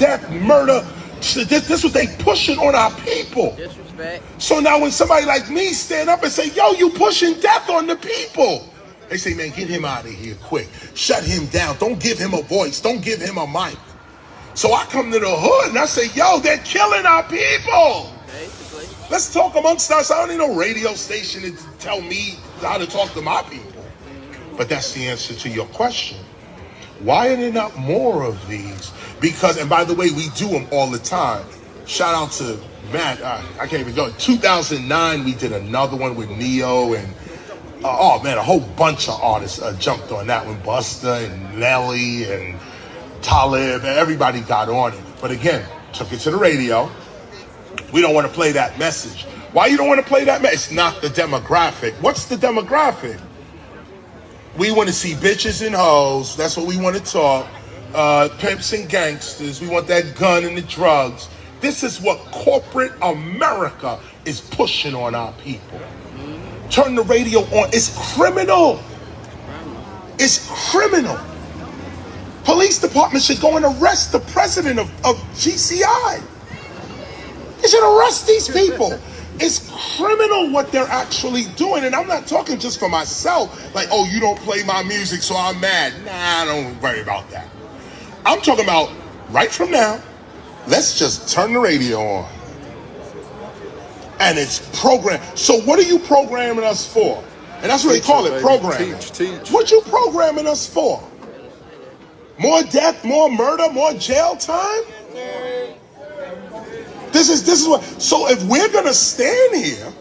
death, murder. This is what they pushing on our people. Disrespect. So now when somebody like me stand up and say, yo, you pushing death on the people. They say, man, get him out of here quick. Shut him down. Don't give him a voice. Don't give him a mic. So I come to the hood and I say, yo, they're killing our people. Basically. Let's talk amongst us. I don't need no radio station to tell me how to talk to my people. But that's the answer to your question. Why are there not more of these? Because, and by the way, we do them all the time. Shout out to Matt. I can't even go. 2009, we did another one with Neo and, oh man, a whole bunch of artists jumped on that one. Busta and Nelly and Talib, everybody got on it. But again, took it to the radio. We don't want to play that message. Why you don't want to play that message? It's not the demographic. What's the demographic? We want to see bitches and hoes. That's what we want to talk. Pimps and gangsters. We want that gun and the drugs. This is what corporate America is pushing on our people. Turn the radio on. It's criminal. It's criminal. Police department should go and arrest the president of GCI. They should arrest these people. It's criminal what they're actually doing. And I'm not talking just for myself. Like, oh, you don't play my music, so I'm mad. Nah, don't worry about that. I'm talking about right from now, let's just turn the radio on. And it's programmed. So what are you programming us for? And that's what they call it, programming. Teach. What you programming us for? More death, more murder, more jail time? This is what. So if we're gonna stand here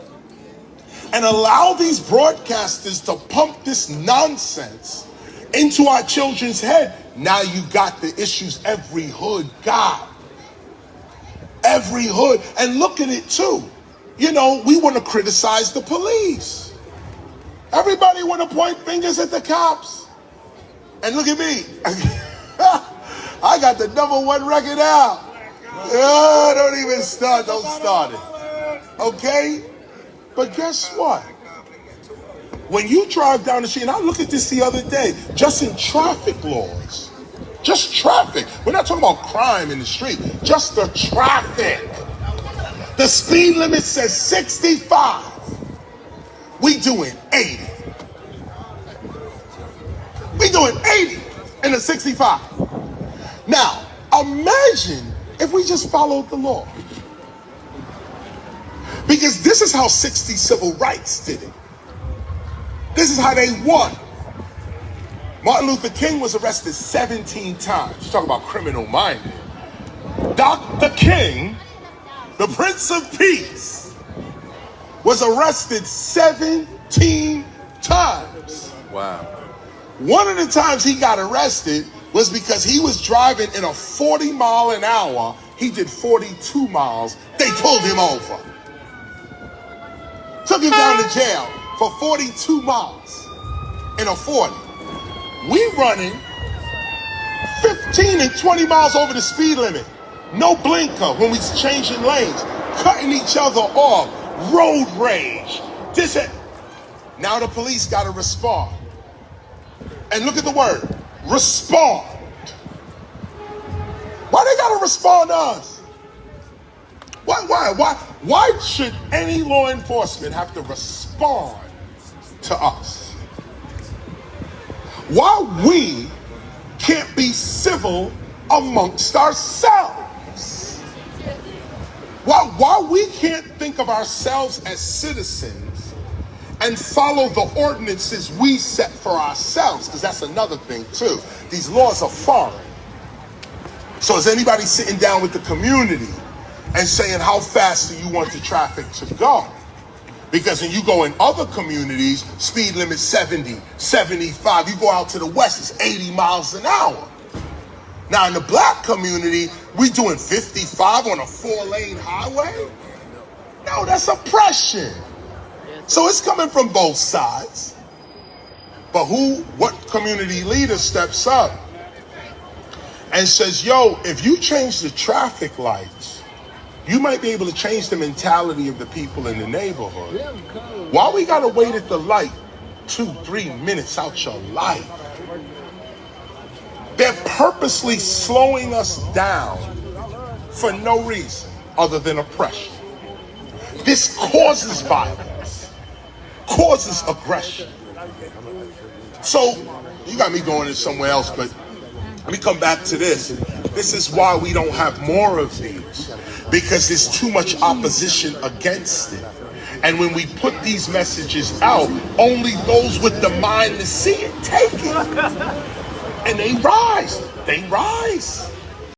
and allow these broadcasters to pump this nonsense into our children's head, now you got the issues every hood got. Every hood. And look at it too. You know, we want to criticize the police. Everybody want to point fingers at the cops. And look at me. I got the #1 record out. Oh, don't even start. Don't start it. Okay? But guess what? When you drive down the street, and I looked at this the other day, just in traffic laws. Just traffic. We're not talking about crime in the street. Just the traffic. The speed limit says 65. We doing 80. We doing 80 in the 65. Now, imagine if we just followed the law. Because this is how 60 civil rights did it. This is how they won. Martin Luther King was arrested 17 times. You talk about criminal minded. Dr. King, the Prince of Peace, was arrested 17 times. Wow. One of the times he got arrested was because he was driving in a 40 mile an hour. He did 42 miles. They pulled him over. Took him down to jail for 42 miles in a 40. We running 15 and 20 miles over the speed limit. No blinker when we changing lanes. Cutting each other off. Road rage. Now the police got to respond. And look at the word. Respond. Why they got to respond to us? Why should any law enforcement have to respond to us? Why we can't be civil amongst ourselves? Why we can't think of ourselves as citizens and follow the ordinances we set for ourselves? Because that's another thing too. These laws are foreign. So is anybody sitting down with the community and saying, how fast do you want the traffic to go? Because when you go in other communities, speed limit 70, 75. You go out to the west, it's 80 miles an hour. Now in the black community, we doing 55 on a 4-lane highway? No, that's oppression. So it's coming from both sides. But what community leader steps up and says, yo, if you change the traffic lights, you might be able to change the mentality of the people in the neighborhood. Why we gotta wait at the light 2-3 minutes out your life? They're purposely slowing us down for no reason other than oppression. This causes violence, causes aggression. So, you got me going in somewhere else, but let me come back to this. This is why we don't have more of these, because there's too much opposition against it. And when we put these messages out, only those with the mind to see it take it. And they rise. They rise.